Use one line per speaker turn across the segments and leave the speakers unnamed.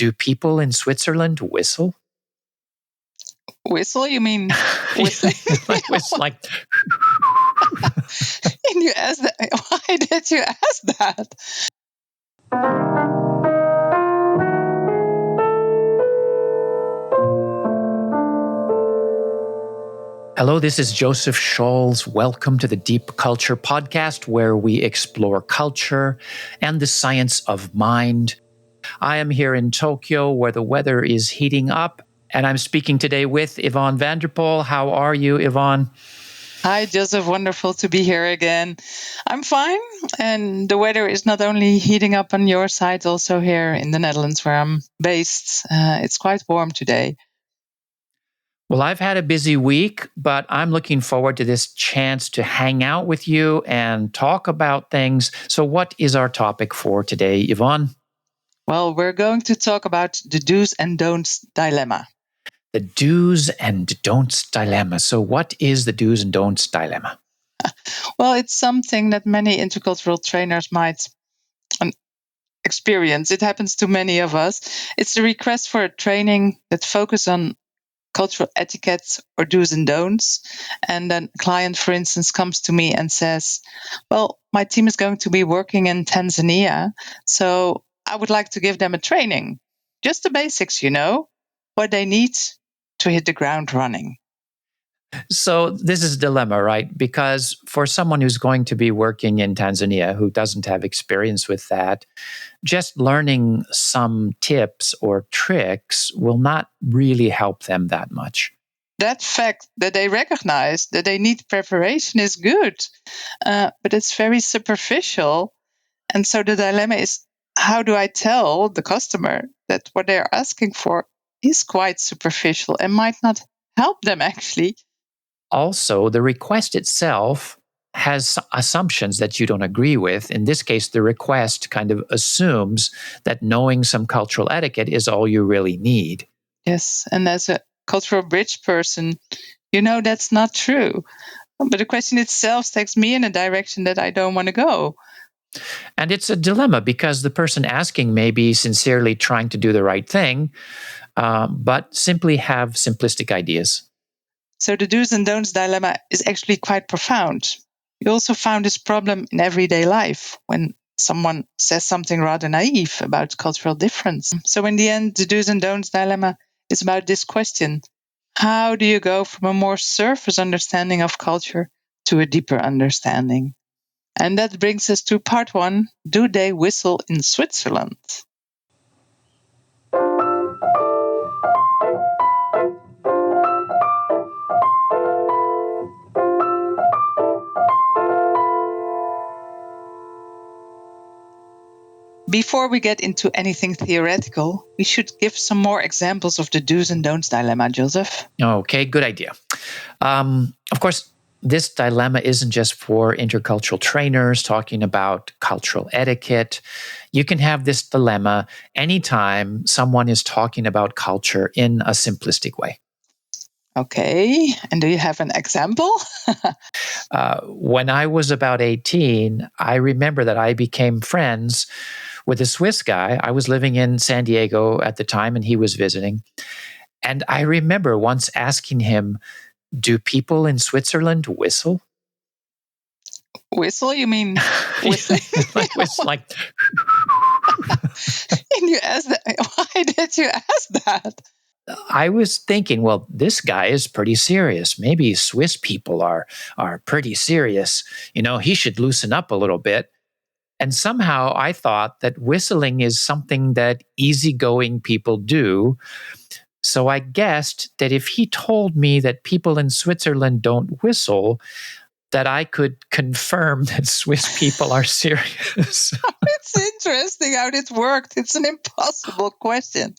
Do people in Switzerland whistle?
Whistle? You mean whistling?
like
And you asked that. Why did you ask that?
Hello, this is Joseph Shaules. Welcome to the Deep Culture Podcast, where we explore culture and the science of mind. I am here in Tokyo, where the weather is heating up, and I'm speaking today with Yvonne Vanderpool. How are you, Yvonne?
Hi, Joseph. Wonderful to be here again. I'm fine, and the weather is not only heating up on your side, also here in the Netherlands, where I'm based. It's quite warm today.
Well, I've had a busy week, but I'm looking forward to this chance to hang out with you and talk about things. So what is our topic for today, Yvonne?
Well, we're going to talk about the do's and don'ts dilemma.
The do's and don'ts dilemma. So what is the do's and don'ts dilemma?
Well, it's something that many intercultural trainers might experience. It happens to many of us. It's a request for a training that focuses on cultural etiquette or do's and don'ts. And then a client, for instance, comes to me and says, well, my team is going to be working in Tanzania, so I would like to give them a training. Just the basics, what they need to hit the ground running.
So this is a dilemma, right? Because for someone who's going to be working in Tanzania who doesn't have experience with that, just learning some tips or tricks will not really help them that much.
That fact that they recognize that they need preparation is good, but it's very superficial. And so the dilemma is, how do I tell the customer that what they're asking for is quite superficial and might not help them actually?
Also, the request itself has assumptions that you don't agree with. In this case, the request kind of assumes that knowing some cultural etiquette is all you really need.
Yes, and as a cultural bridge person, that's not true. But the question itself takes me in a direction that I don't want to go.
And it's a dilemma because the person asking may be sincerely trying to do the right thing, but simply have simplistic ideas.
So the do's and don'ts dilemma is actually quite profound. We also found this problem in everyday life when someone says something rather naive about cultural difference. So in the end, the do's and don'ts dilemma is about this question. How do you go from a more surface understanding of culture to a deeper understanding? And that brings us to part 1. Do they whistle in Switzerland? Before we get into anything theoretical, we should give some more examples of the do's and don'ts dilemma, Joseph.
Okay, good idea. Of course, this dilemma isn't just for intercultural trainers talking about cultural etiquette. You can have this dilemma anytime someone is talking about culture in a simplistic way.
Okay, and do you have an example?
When I was about 18, I remember that I became friends with a Swiss guy. I was living in San Diego at the time, and he was visiting. And I remember once asking him, do people in Switzerland whistle?
Whistle? You mean whistling?
like
And you asked that. Why did you ask that?
I was thinking, well, this guy is pretty serious. Maybe Swiss people are pretty serious. He should loosen up a little bit. And somehow I thought that whistling is something that easygoing people do. So I guessed that if he told me that people in Switzerland don't whistle, that I could confirm that Swiss people are serious.
It's interesting how it worked. It's an impossible question.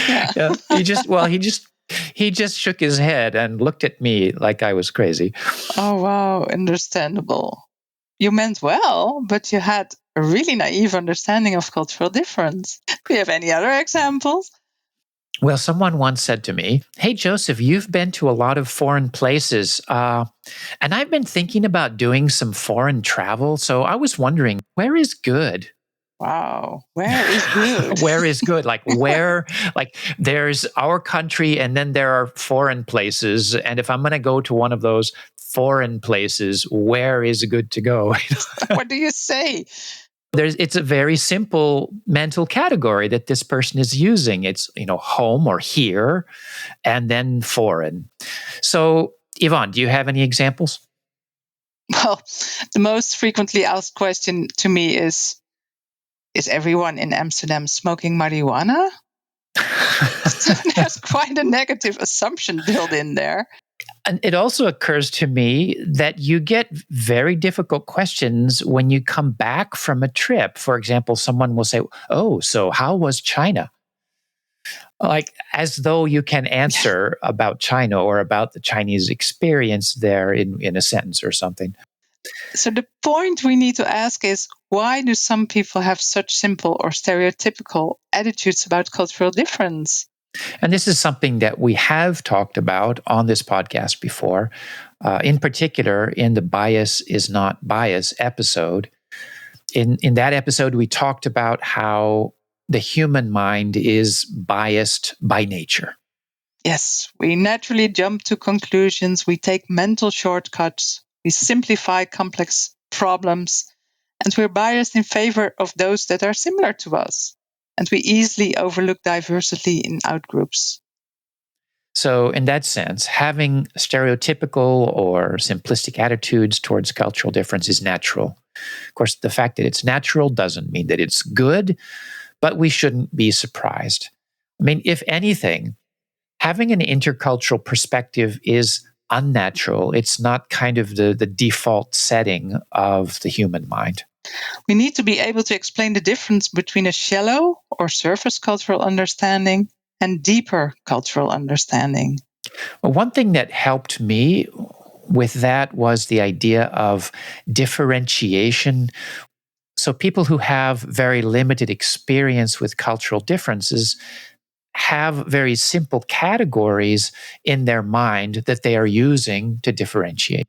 Yeah. He just shook his head and looked at me like I was crazy.
Oh, wow. Understandable. You meant well, but you had a really naive understanding of cultural difference. Do you have any other examples?
Well, someone once said to me, hey, Joseph, you've been to a lot of foreign places, and I've been thinking about doing some foreign travel, so I was wondering, where is good?
Wow. Where is good?
Where is good? Like there's our country and then there are foreign places. And if I'm going to go to one of those foreign places, where is good to go?
What do you say?
It's a very simple mental category that this person is using. It's, home or here and then foreign. So, Yvonne, do you have any examples?
Well, the most frequently asked question to me is everyone in Amsterdam smoking marijuana? So there's quite a negative assumption built in there.
And it also occurs to me that you get very difficult questions when you come back from a trip. For example, someone will say, "Oh, so how was China?" Like as though you can answer about China or about the Chinese experience there in a sentence or something.
So the point we need to ask is, why do some people have such simple or stereotypical attitudes about cultural difference?
And this is something that we have talked about on this podcast before, in particular in the Bias is Not Bias episode. In that episode, we talked about how the human mind is biased by nature.
Yes, we naturally jump to conclusions, we take mental shortcuts, we simplify complex problems, and we're biased in favor of those that are similar to us. And we easily overlook diversity in outgroups.
So, in that sense, having stereotypical or simplistic attitudes towards cultural difference is natural. Of course, the fact that it's natural doesn't mean that it's good, but we shouldn't be surprised. I mean, if anything, having an intercultural perspective is unnatural. It's not kind of the default setting of the human mind.
We need to be able to explain the difference between a shallow or surface cultural understanding and deeper cultural understanding.
Well, one thing that helped me with that was the idea of differentiation. So people who have very limited experience with cultural differences have very simple categories in their mind that they are using to differentiate.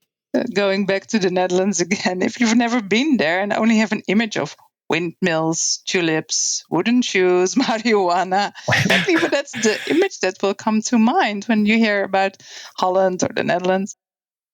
Going back to the Netherlands again, if you've never been there and only have an image of windmills, tulips, wooden shoes, marijuana, exactly, but that's the image that will come to mind when you hear about Holland or the Netherlands.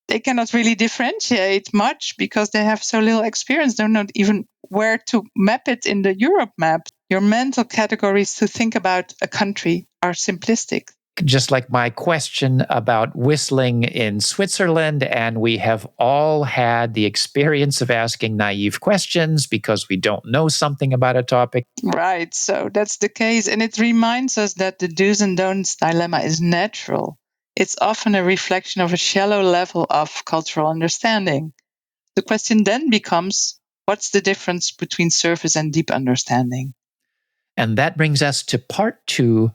They cannot really differentiate much because they have so little experience. They don't know even where to map it in the Europe map. Your mental categories to think about a country are simplistic.
Just like my question about whistling in Switzerland, and we have all had the experience of asking naive questions because we don't know something about a topic.
Right, so that's the case. And it reminds us that the do's and don'ts dilemma is natural. It's often a reflection of a shallow level of cultural understanding. The question then becomes, what's the difference between surface and deep understanding?
And that brings us to part 2,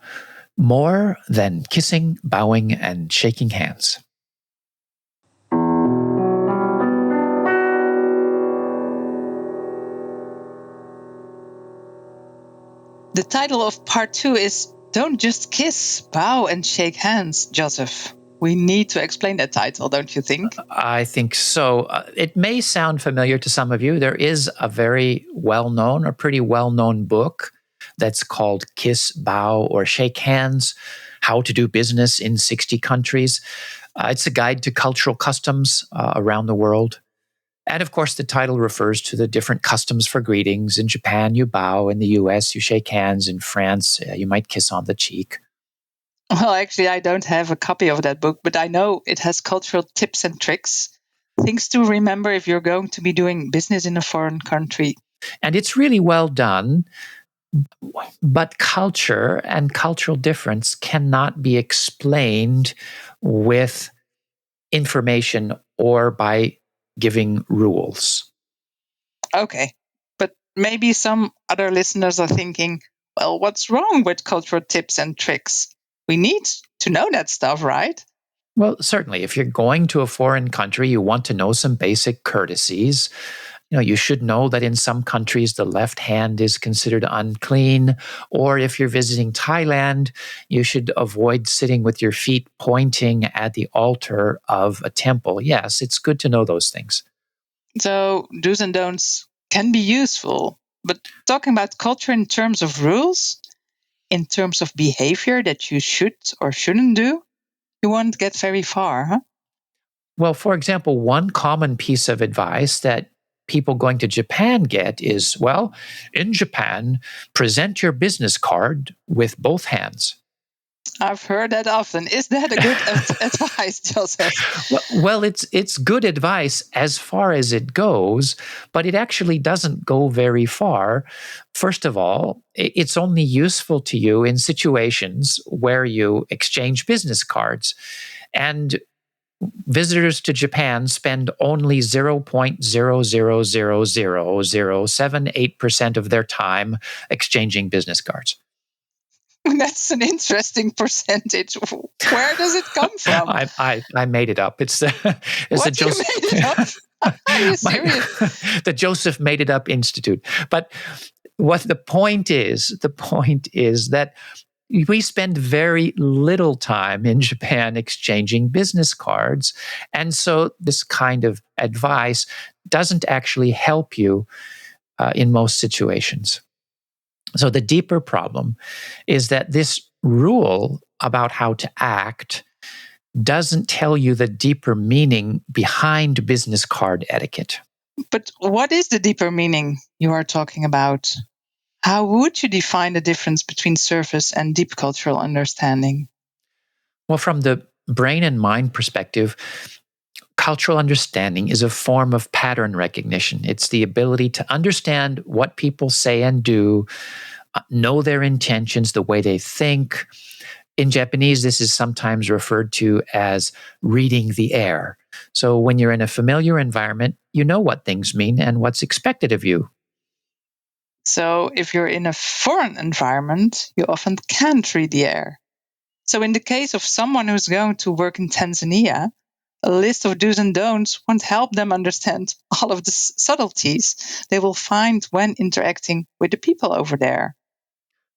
more than kissing, bowing, and shaking hands.
The title of part 2 is Don't Just Kiss, Bow and Shake Hands, Joseph. We need to explain that title, don't you think?
I think so. It may sound familiar to some of you. There is a very well-known or pretty well-known book that's called Kiss, Bow, or Shake Hands, How to Do Business in 60 Countries. It's a guide to cultural customs around the world. And of course, the title refers to the different customs for greetings. In Japan, you bow. In the US, you shake hands. In France, you might kiss on the cheek.
Well, actually, I don't have a copy of that book, but I know it has cultural tips and tricks, things to remember if you're going to be doing business in a foreign country.
And it's really well done. But culture and cultural difference cannot be explained with information or by giving rules.
Okay, but maybe some other listeners are thinking, well, what's wrong with cultural tips and tricks? We need to know that stuff, right?
Well, certainly, if you're going to a foreign country, you want to know some basic courtesies. You should know that in some countries, the left hand is considered unclean. Or if you're visiting Thailand, you should avoid sitting with your feet pointing at the altar of a temple. Yes, it's good to know those things.
So do's and don'ts can be useful, But talking about culture in terms of rules, in terms of behavior that you should or shouldn't do, you won't get very far, huh?
Well, for example, one common piece of advice that people going to Japan get is, well, in Japan, present your business card with both hands.
I've heard that often. Is that a good advice, Joseph?
Well, it's good advice as far as it goes, but it actually doesn't go very far. First of all, it's only useful to you in situations where you exchange business cards. And visitors to Japan spend only 0.0000078% of their time exchanging business cards.
That's an interesting percentage. Where does it come from?
I made it up. It's
what,
a Joseph.
You made it up? Are you serious?
The Joseph Made It Up Institute. But what the point is that we spend very little time in Japan exchanging business cards. And so this kind of advice doesn't actually help you in most situations. So the deeper problem is that this rule about how to act doesn't tell you the deeper meaning behind business card etiquette.
But what is the deeper meaning you are talking about? How would you define the difference between surface and deep cultural understanding?
Well, from the brain and mind perspective, cultural understanding is a form of pattern recognition. It's the ability to understand what people say and do, know their intentions, the way they think. In Japanese, this is sometimes referred to as reading the air. So when you're in a familiar environment, you know what things mean and what's expected of you.
So if you're in a foreign environment, you often can't read the air. So in the case of someone who's going to work in Tanzania, a list of do's and don'ts won't help them understand all of the subtleties they will find when interacting with the people over there.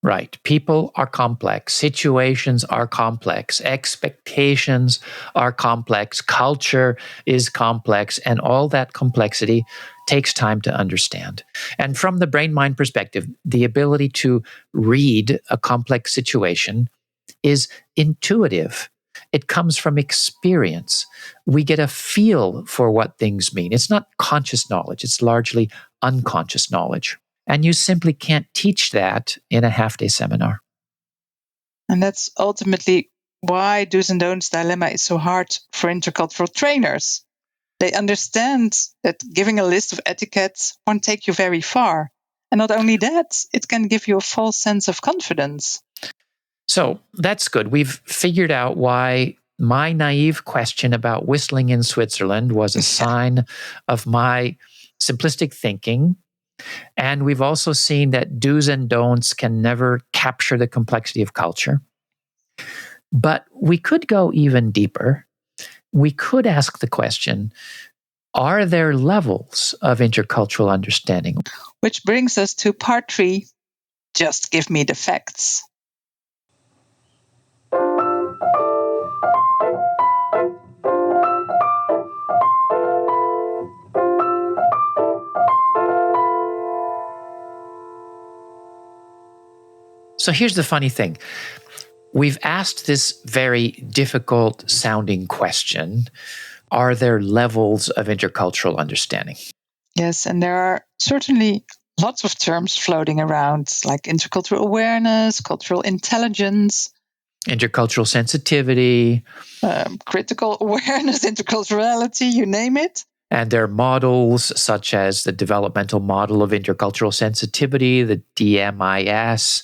Right. People are complex. Situations are complex. Expectations are complex. Culture is complex. And all that complexity takes time to understand. And from the brain mind perspective, the ability to read a complex situation is intuitive. It comes from experience. We get a feel for what things mean. It's not conscious knowledge, it's largely unconscious knowledge. And you simply can't teach that in a half-day seminar.
And that's ultimately why do's and don'ts dilemma is so hard for intercultural trainers. They understand that giving a list of etiquettes won't take you very far. And not only that, it can give you a false sense of confidence.
So that's good. We've figured out why my naive question about whistling in Switzerland was a sign of my simplistic thinking. And we've also seen that do's and don'ts can never capture the complexity of culture. But we could go even deeper. We could ask the question, are there levels of intercultural understanding?
Which brings us to part 3, just give me the facts.
So here's the funny thing. We've asked this very difficult sounding question. Are there levels of intercultural understanding?
Yes, and there are certainly lots of terms floating around, like intercultural awareness, cultural intelligence,
intercultural sensitivity,
critical awareness, interculturality, you name it.
And there are models such as the developmental model of intercultural sensitivity, the DMIS.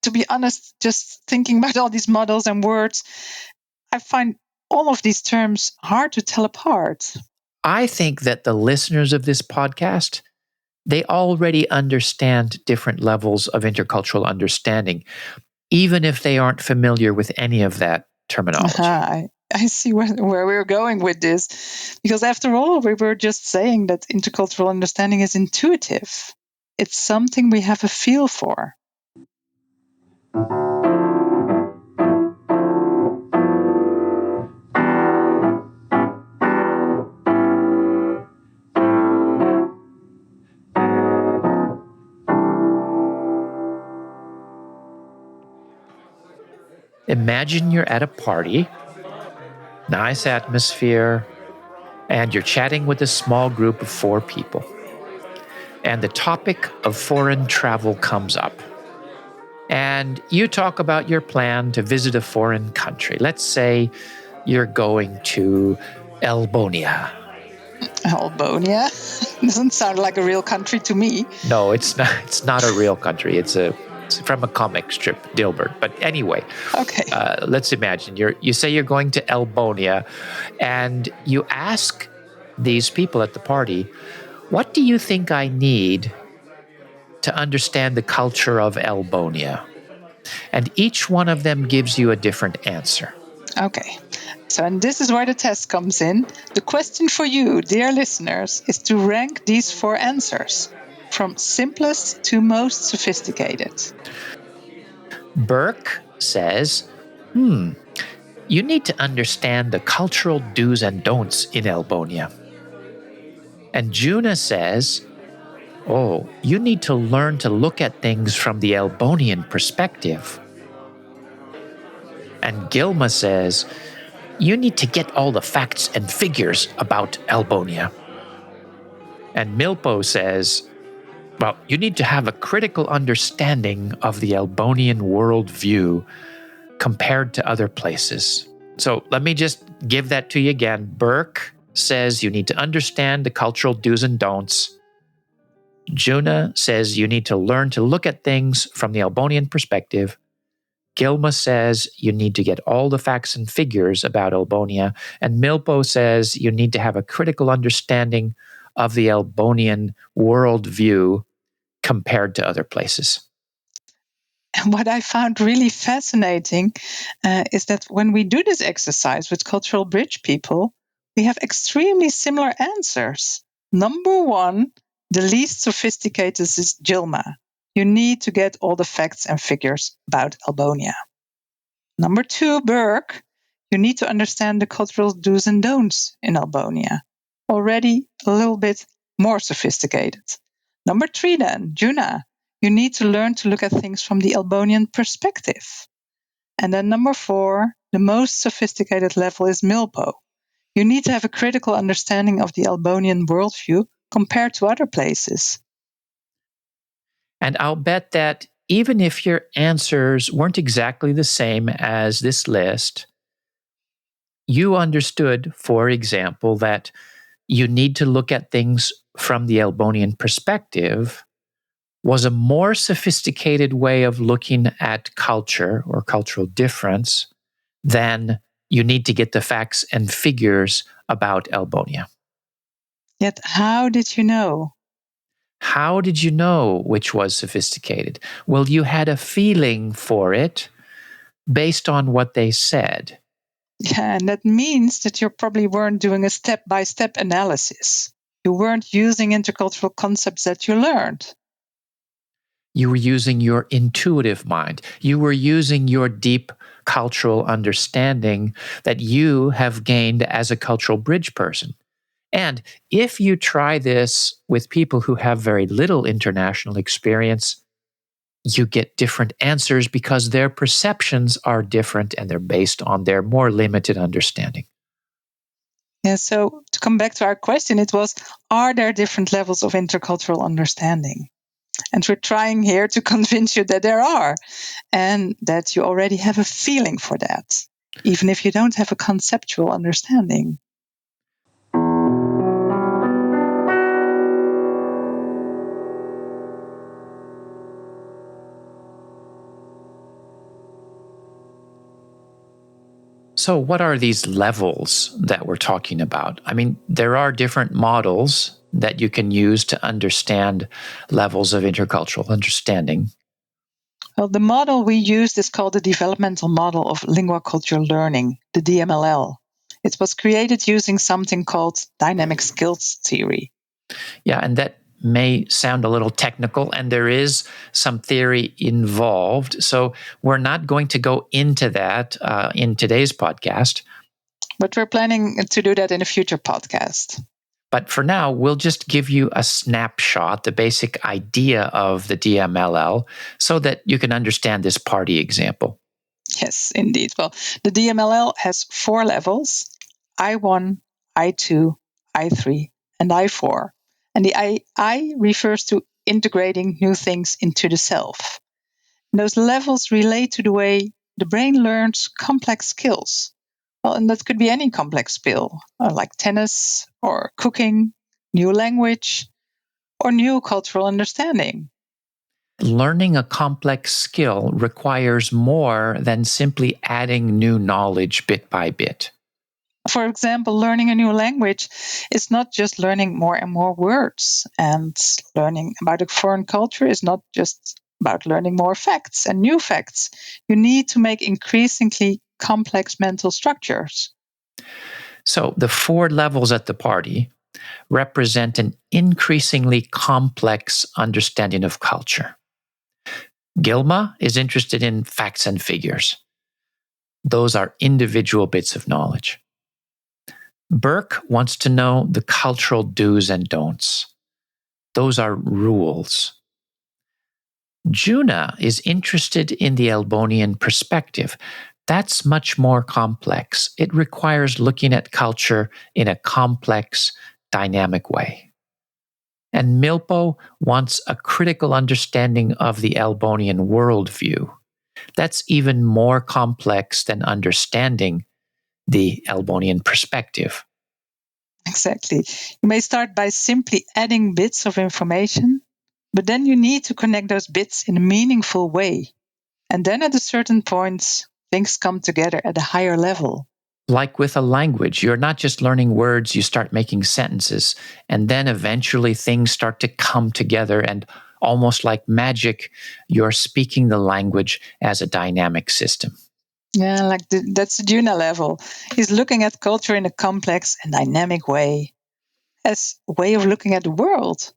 To be honest, just thinking about all these models and words, I find all of these terms hard to tell apart.
I think that the listeners of this podcast, they already understand different levels of intercultural understanding, even if they aren't familiar with any of that terminology.
I see where we're going with this. Because after all, we were just saying that intercultural understanding is intuitive. It's something we have a feel for.
Imagine you're at a party, nice atmosphere, and you're chatting with a small group of 4 people. And the topic of foreign travel comes up. And you talk about your plan to visit a foreign country. Let's say you're going to Albonia.
Albonia doesn't sound like a real country to me.
No, it's not. It's not a real country. It's from a comic strip, Dilbert. But anyway,
Okay.
let's imagine you say you're going to Albonia, and you ask these people at the party, "What do you think I need to understand the culture of Albonia?" And each one of them gives you a different answer.
Okay. So, and this is where the test comes in. The question for you, dear listeners, is to rank these 4 answers from simplest to most sophisticated.
Burke says, you need to understand the cultural do's and don'ts in Albonia. And Juna says, oh, you need to learn to look at things from the Albonian perspective. And Gilma says, you need to get all the facts and figures about Albonia. And Milpo says, well, you need to have a critical understanding of the Albonian worldview compared to other places. So let me just give that to you again. Burke says you need to understand the cultural do's and don'ts. Juna says you need to learn to look at things from the Albonian perspective. Gilma says you need to get all the facts and figures about Albonia. And Milpo says you need to have a critical understanding of the Albonian worldview compared to other places.
And what I found really fascinating is that when we do this exercise with cultural bridge people, we have extremely similar answers. Number 1, the least sophisticated is Gilma. You need to get all the facts and figures about Albonia. Number 2, Burke. You need to understand the cultural do's and don'ts in Albonia. Already a little bit more sophisticated. Number 3 then, Juna. You need to learn to look at things from the Albonian perspective. And then number 4, the most sophisticated level is Milpo. You need to have a critical understanding of the Albonian worldview compared to other places.
And I'll bet that even if your answers weren't exactly the same as this list, you understood, for example, that you need to look at things from the Albonian perspective was a more sophisticated way of looking at culture or cultural difference than you need to get the facts and figures about Albonia.
Yet, how did you know?
How did you know which was sophisticated? Well, you had a feeling for it based on what they said.
Yeah, and that means that you probably weren't doing a step-by-step analysis. You weren't using intercultural concepts that you learned.
You were using your intuitive mind. You were using your deep cultural understanding that you have gained as a cultural bridge person. And if you try this with people who have very little international experience, you get different answers because their perceptions are different and they're based on their more limited understanding.
Yeah, so to come back to our question, it was, are there different levels of intercultural understanding? And we're trying here to convince you that there are, and that you already have a feeling for that, even if you don't have a conceptual understanding.
So, what are these levels that we're talking about? I mean, there are different models that you can use to understand levels of intercultural understanding.
Well, the model we used is called the Developmental Model of Lingua Cultural Learning, the DMLL. It was created using something called dynamic skills theory.
Yeah, and that may sound a little technical, and there is some theory involved. So we're not going to go into that in today's podcast.
But we're planning to do that in a future podcast.
But for now, we'll just give you a snapshot, the basic idea of the DMLL, so that you can understand this party example.
Yes, indeed. Well, the DMLL has 4 levels: I1, I2, I3, and I4. And the I refers to integrating new things into the self. And those levels relate to the way the brain learns complex skills. Well, and that could be any complex skill, like tennis or cooking, new language, or new cultural understanding.
Learning a complex skill requires more than simply adding new knowledge bit by bit.
For example, learning a new language is not just learning more and more words, and learning about a foreign culture is not just about learning more facts and new facts. You need to make increasingly complex mental structures.
So the 4 levels at the party represent an increasingly complex understanding of culture. Gilma is interested in facts and figures. Those are individual bits of knowledge. Burke wants to know the cultural do's and don'ts. Those are rules. Juna is interested in the Elbonian perspective. That's much more complex. It requires looking at culture in a complex, dynamic way. And Milpo wants a critical understanding of the Elbonian worldview. That's even more complex than understanding the Elbonian perspective.
Exactly. You may start by simply adding bits of information, but then you need to connect those bits in a meaningful way. And then at a certain point, things come together at a higher level.
Like with a language, you're not just learning words, you start making sentences, and then eventually things start to come together, and almost like magic, you're speaking the language as a dynamic system.
Yeah, that's the Juna level. He's looking at culture in a complex and dynamic way, as a way of looking at the world.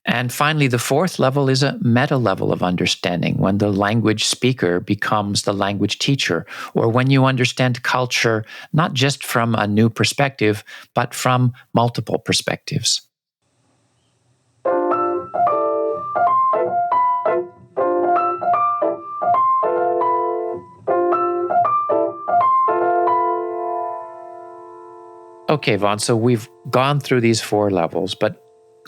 And finally, the 4th level is a meta level of understanding, when the language speaker becomes the language teacher, or when you understand culture not just from a new perspective, but from multiple perspectives. Okay, Yvonne, so we've gone through these 4 levels, but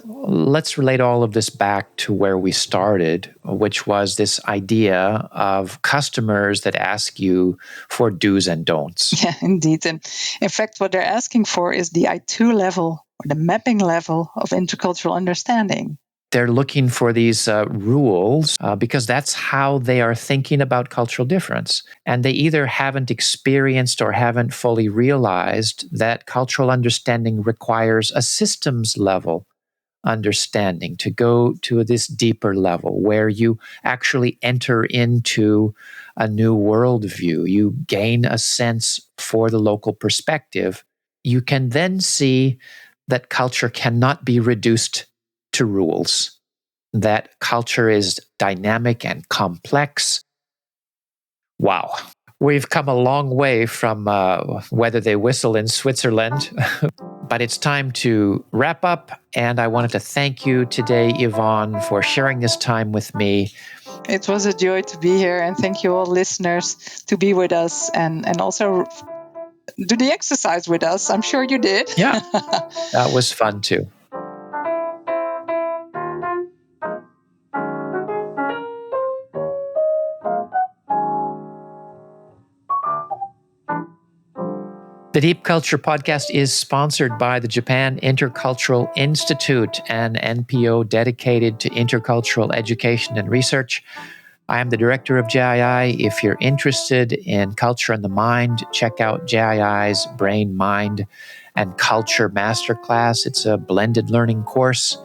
let's relate all of this back to where we started, which was this idea of customers that ask you for do's and don'ts.
Yeah, indeed. And in fact, what they're asking for is the I2 level, or the mapping level of intercultural understanding.
They're looking for these rules because that's how they are thinking about cultural difference. And they either haven't experienced or haven't fully realized that cultural understanding requires a systems level understanding to go to this deeper level where you actually enter into a new worldview. You gain a sense for the local perspective. You can then see that culture cannot be reduced to rules, that culture is dynamic and complex. Wow. We've come a long way from whether they whistle in Switzerland, but it's time to wrap up. And I wanted to thank you today, Yvonne, for sharing this time with me.
It was a joy to be here, and thank you all listeners to be with us and also do the exercise with us. I'm sure you did.
Yeah, that was fun too. The Deep Culture Podcast is sponsored by the Japan Intercultural Institute, an NPO dedicated to intercultural education and research. I am the director of JII. If you're interested in culture and the mind, check out JII's Brain, Mind, and Culture Masterclass. It's a blended learning course.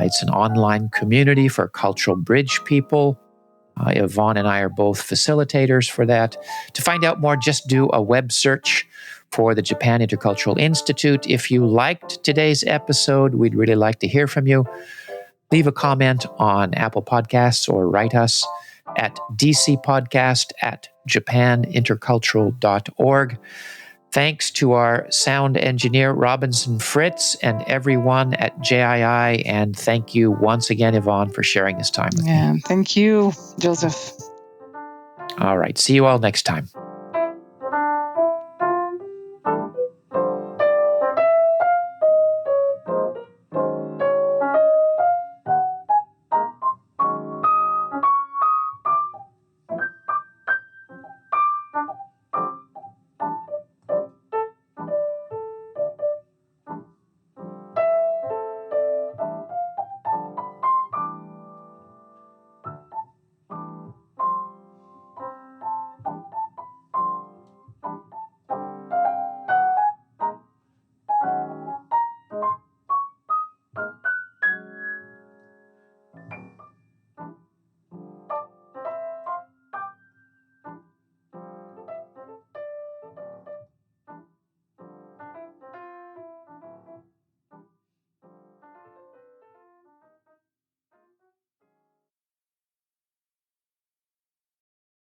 It's an online community for cultural bridge people. Yvonne and I are both facilitators for that. To find out more, just do a web search for the Japan Intercultural Institute. If you liked today's episode, we'd really like to hear from you. Leave a comment on Apple Podcasts or write us at dcpodcast@japanintercultural.org. Thanks to our sound engineer, Robinson Fritz, and everyone at JII. And thank you once again, Yvonne, for sharing this time with me.
Thank you, Joseph.
All right. See you all next time.